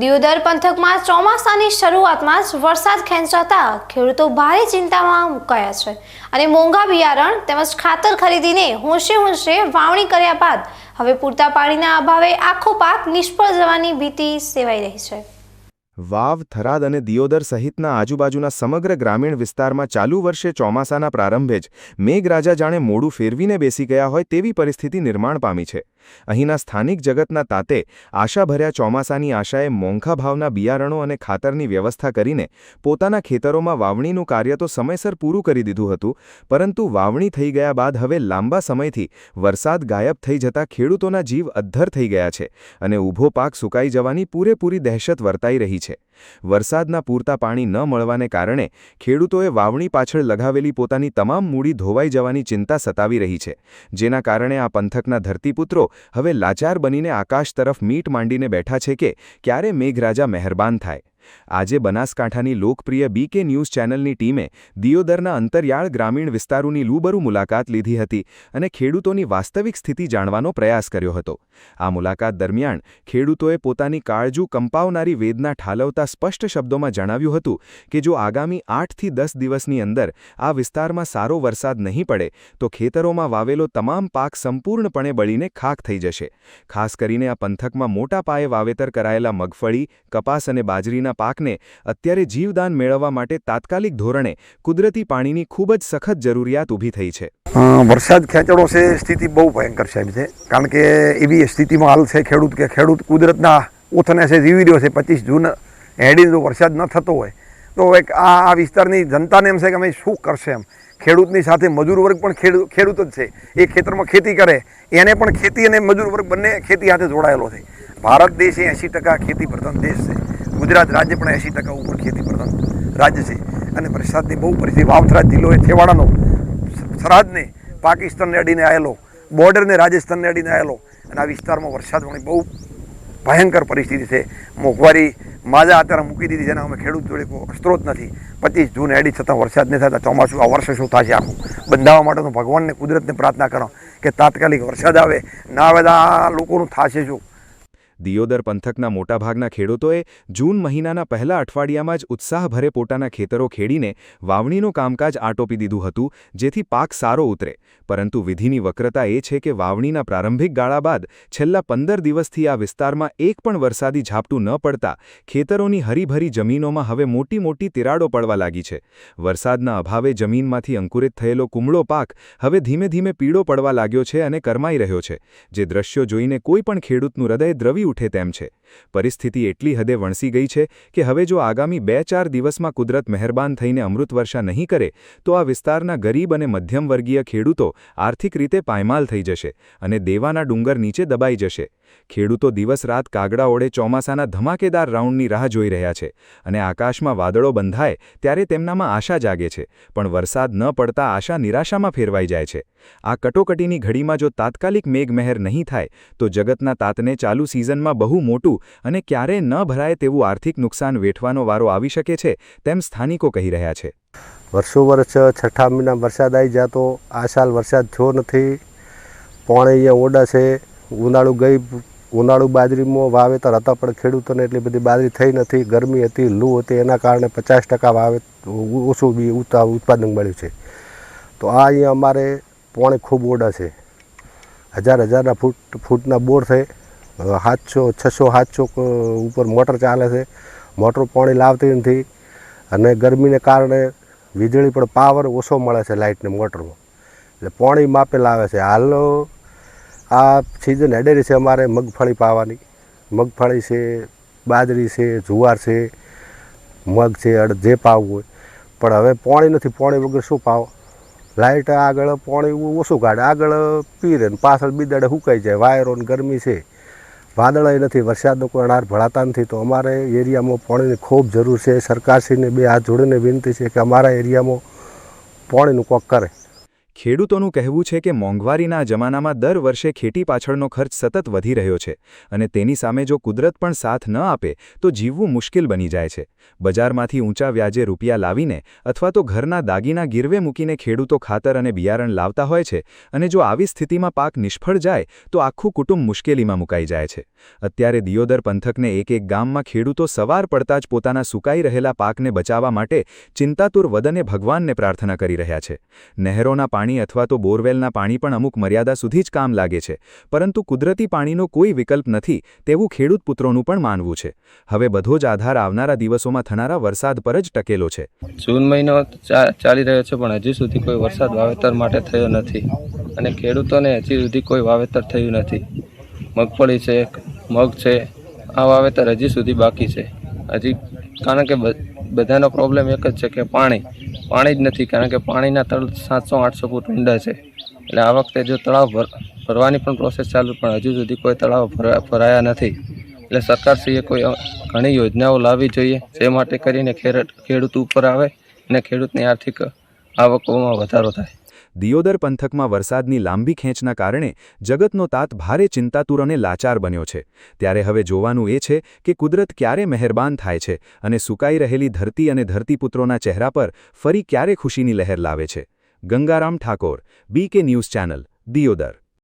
દિયોદર પંથકમાં ચોમાસાની શરૂઆતમાં જ વરસાદ ખેંચાતા ખેડૂતો ભારે ચિંતામાં મુકાયા છે અને મોંઘા બિયારણ તેમજ ખાતર ખરીદીને હોંશે વાવણી કર્યા બાદ હવે પૂરતા પાણીના અભાવે આખો પાક નિષ્ફળ જવાની ભીતિ સેવાઈ રહી છે। વાવ, થરાદ અને દિયોદર સહિતના આજુબાજુના સમગ્ર ગ્રામીણ વિસ્તારમાં ચાલુ વર્ષે ચોમાસાના પ્રારંભે જ મેઘરાજા જાણે મોડું ફેરવીને બેસી ગયા હોય તેવી પરિસ્થિતિ નિર્માણ પામી છે। અહીંના સ્થાનિક જગતના તાતે આશાભર્યા ચોમાસાની આશાએ મોંઘા ભાવના બિયારણો અને ખાતરની વ્યવસ્થા કરીને પોતાના ખેતરોમાં વાવણીનું કાર્ય તો સમયસર પૂરું કરી દીધું હતું, પરંતુ વાવણી થઈ ગયા બાદ હવે લાંબા સમયથી વરસાદ ગાયબ થઈ જતા ખેડૂતોના જીવ અદ્ધર થઈ ગયા છે અને ઊભો પાક સુકાઈ જવાની પૂરેપૂરી દહેશત વર્તાઈ રહી છે। વરસાદના પૂરતા પાણી ન મળવાને કારણે ખેડૂતોએ વાવણી પાછળ લગાવેલી પોતાની તમામ મૂડી ધોવાઈ જવાની ચિંતા સતાવી રહી છે, જેના કારણે આ પંથકના ધરતીપુત્રો હવે લાચાર બનીને આકાશ તરફ મીટ માંડીને બેઠા છે કે ક્યારે મેઘરાજા મહેરબાન થાય। આજે બનાસકાંઠાની લોકપ્રિય બીકે ન્યૂઝ ચેનલની ટીમે દિયોદરના અંતરિયાળ ગ્રામીણ વિસ્તારોની રૂબરૂ મુલાકાત લીધી હતી અને ખેડૂતોની વાસ્તવિક સ્થિતિ જાણવાનો પ્રયાસ કર્યો હતો। આ મુલાકાત દરમિયાન ખેડૂતોએ પોતાની કાળજુ કંપાવનારી વેદના ઠાલવતા સ્પષ્ટ શબ્દોમાં જણાવ્યું હતું કે જો આગામી 8 થી 10 દિવસની અંદર આ વિસ્તારમાં સારો વરસાદ નહીં પડે તો ખેતરોમાં વાવેલો તમામ પાક સંપૂર્ણપણે બળીને ખાખ થઈ જશે। ખાસ કરીને આ પંથકમાં મોટા પાયે વાવેતર કરાયેલા મગફળી, કપાસ અને બાજરીના પાકને અત્યારે જીવદાન મેળવવા માટે તાત્કાલિક ધોરણે કુદરતી પાણીની ખૂબ જ સખત જરૂરિયાત ઊભી થઈ છે। વરસાદ ખેંચડો છે, સ્થિતિ બહુ ભયંકર સાહેબ છે, કારણ કે એવી સ્થિતિમાં હાલ છે ખેડૂત કુદરતના ઓથને છે જીવી રહ્યો છે। 25 જૂન હેડીને જો વરસાદ ન થતો હોય તો એક આ વિસ્તારની જનતાને એમ છે કે અમે શું કરશે એમ। ખેડૂતની સાથે મજૂર વર્ગ પણ ખેડૂત જ છે, એ ખેતરમાં ખેતી કરે એને પણ ખેતી અને મજૂર વર્ગ બંને ખેતી સાથે જોડાયેલો છે। ભારત દેશ એ 80% ખેતી પ્રધાન દેશ છે, ગુજરાત રાજ્ય પણ 80% ઉપર ખેતી પ્રધાન રાજ્ય છે અને વરસાદની બહુ પરિસ્થિતિ વાવથરાદ જિલ્લો એ છેવાડાનો સરહદને પાકિસ્તાનને અડીને આવેલો, બોર્ડરને રાજસ્થાનને અડીને આવેલો અને આ વિસ્તારમાં વરસાદની બહુ ભયંકર પરિસ્થિતિ છે। મોંઘવારી માજા અત્યારે મૂકી દીધી, જેના અમે ખેડૂત જોડે કોઈ સ્ત્રોત નથી। 25 જૂન એડી છતાં વરસાદ નહીં થતા ચોમાસું આ વર્ષે શું થશે આખું બંધાવવા માટે તો ભગવાનને કુદરતને પ્રાર્થના કરો કે તાત્કાલિક વરસાદ આવે, ના આવે તો આ લોકોનું થશે શું। દિયોદર પંથકના મોટાભાગના ખેડૂતોએ જૂન મહિનાના પહેલા અઠવાડિયામાં જ ઉત્સાહભરે પોતાના ખેતરો ખેડીને વાવણીનું કામકાજ આટોપી દીધું હતું, જેથી પાક સારો ઉતરે, પરંતુ વિધિની વક્રતા એ છે કે વાવણીના પ્રારંભિક ગાળા બાદ છેલ્લા 15 દિવસથી આ વિસ્તારમાં એક પણ વરસાદી ઝાપટું ન પડતા ખેતરોની હરીભરી જમીનોમાં હવે મોટી મોટી તિરાડો પડવા લાગી છે। વરસાદના અભાવે જમીનમાંથી અંકુરિત થયેલો કુમળો પાક હવે ધીમે ધીમે પીળો પડવા લાગ્યો છે અને કરમાઈ રહ્યો છે, જે દ્રશ્યો જોઈને કોઈ પણ ખેડૂતનું હૃદય દ્રવી ઉઠે તેમ છે। પરિસ્થિતિ એટલી હદે વણસી ગઈ છે કે હવે જો આગામી 2-4 દિવસમાં કુદરત મહેરબાન થઈને અમૃત વર્ષા નહીં કરે તો આ વિસ્તારના ગરીબ અને મધ્યમવર્ગીય ખેડૂતો આર્થિક રીતે પાયમાલ થઈ જશે અને દેવાના ડુંગર નીચે દબાઈ જશે। ખેડૂતો દિવસ રાત કાગડા ઓળે ચોમાસાના ધમાકેદાર રાઉન્ડની રાહ જોઈ રહ્યા છે અને આકાશમાં વાદળો બંધાય ત્યારે તેમનામાં આશા જાગે છે, પણ વરસાદ ન પડતા આશા નિરાશામાં ફેરવાઈ જાય છે। આ કટોકટીની ઘડીમાં જો તાત્કાલિક મેઘમહેર નહીં થાય તો જગતના તાતને ચાલુ સિઝનમાં બહુ મોટું અને ક્યારેય ન ભરાય તેવું આર્થિક નુકસાન વેઠવાનો વારો આવી શકે છે તેમ સ્થાનિકો કહી રહ્યા છે। વર્ષો વર્ષ 6ઠા મહિના વરસાદ આવી જતો, આ સાલ વરસાદ થયો નથી। પાણી અહીંયા ઓડા છે, ઉનાળુ બાજરીમાં વાવેતર હતા પણ ખેડૂતોને એટલી બધી બાજરી થઈ નથી, ગરમી હતી, લૂ હતી, એના કારણે 50% ઓછું ઉત્પાદન મળ્યું છે। તો આ અહીંયા અમારે પાણી ખૂબ ઓડા છે, હજારના ફૂટના બોર છે, 600-700 ઉપર મોટર ચાલે છે, મોટર પાણી લાવતી નથી અને ગરમીને કારણે વીજળી પણ પાવર ઓછો મળે છે લાઇટને મોટરમાં, એટલે પાણી માપે લાવે છે। હાલ આ સિઝન હેડેરી છે અમારે મગફળી પાવાની, મગફળી છે, બાજરી છે, જુવાર છે, મગ છે, જે પાવવું હોય, પણ હવે પાણી નથી, પાણી વગર શું પાવ? લાઇટ આગળ પાણી ઓછું કાઢે, આગળ પીરે ને પાછળ બીદાડે સુકાઈ જાય, વાયરો ને ગરમી છે, વાદળાય નથી, વરસાદનો કોઈ અનાર ભળાતા નથી। તો અમારે એરિયામાં પાણીની ખૂબ જરૂર છે। સરકારશ્રીને 2 હાથ જોડીને વિનંતી છે કે અમારા એરિયામાં પાણીનું કોક કરે। ખેડૂતોનું કહેવું છે કે મોંઘવારીના જમાનામાં દર વર્ષે ખેતી પાછળનો ખર્ચ સતત વધી રહ્યો છે અને તેની સામે જો કુદરત પણ સાથ ન આપે તો જીવવું મુશ્કેલ બની જાય છે. બજારમાંથી ઊંચા વ્યાજે રૂપિયા લાવીને અથવા તો ઘરના દાગીના ગીરવે મૂકીને ખેડૂતો ખાતર અને બિયારણ લાવતા હોય છે અને જો આવી સ્થિતિમાં પાક નિષ્ફળ જાય તો આખું કુટુંબ મુશ્કેલીમાં મુકાઈ જાય છે. અત્યારે દિયોદર પંથકને એક ગામમાં ખેડૂતો સવાર પડતા જ પોતાના સુકાઈ રહેલા પાકને બચાવવા માટે ચિંતાતુર વદને ભગવાનને પ્રાર્થના કરી રહ્યા છે. નહેરોના પાણી અથવા તો બોરવેલના પાણી પણ અમુક મર્યાદા સુધી જ કામ લાગે છે, પરંતુ કુદરતી પાણીનો કોઈ વિકલ્પ નથી તેવું ખેડૂત પુત્રોનું પણ માનવું છે. હવે બધો જ આધાર આવનારા દિવસોમાં થનારા વરસાદ પર જ ટકેલો છે. જૂન મહિનો ચાલી રહ્યો છે પણ હજી સુધી કોઈ વરસાદ વાવેતર માટે થયો નથી અને ખેડૂતોને હજી સુધી કોઈ વાવેતર થયું નથી. મગફળી છે, મગ છે, આ વાવેતર હજી સુધી બાકી છે. હજી કારણ કે બધાનો પ્રોબ્લેમ એક જ છે કે પાણી જ નથી, કારણ કે પાણીના તળ 700-800 ફૂટ ઊંડા છે. એટલે આ વખતે જો તળાવ ભરવાની પણ પ્રોસેસ ચાલુ, પણ હજુ સુધી કોઈ તળાવ ભરાયા નથી. એટલે સરકારશ્રીએ કોઈ ઘણી યોજનાઓ લાવવી જોઈએ જે માટે કરીને ખેડૂત ઉપર આવે અને ખેડૂતની આર્થિક આવકોમાં વધારો થાય. દિયોદર પંથકમાં વરસાદની લાંબી ખેંચના કારણે જગતનો તાત ભારે ચિંતાતુર અને લાચાર બન્યો છે. ત્યારે હવે જોવાનું એ છે કે કુદરત ક્યારે મહેરબાન થાય છે અને સુકાઈ રહેલી ધરતી અને ધરતીપુત્રોના ચહેરા પર ફરી ક્યારે ખુશીની લહેર લાવે છે. Gangaram Thakor, BK news channel, Deodar.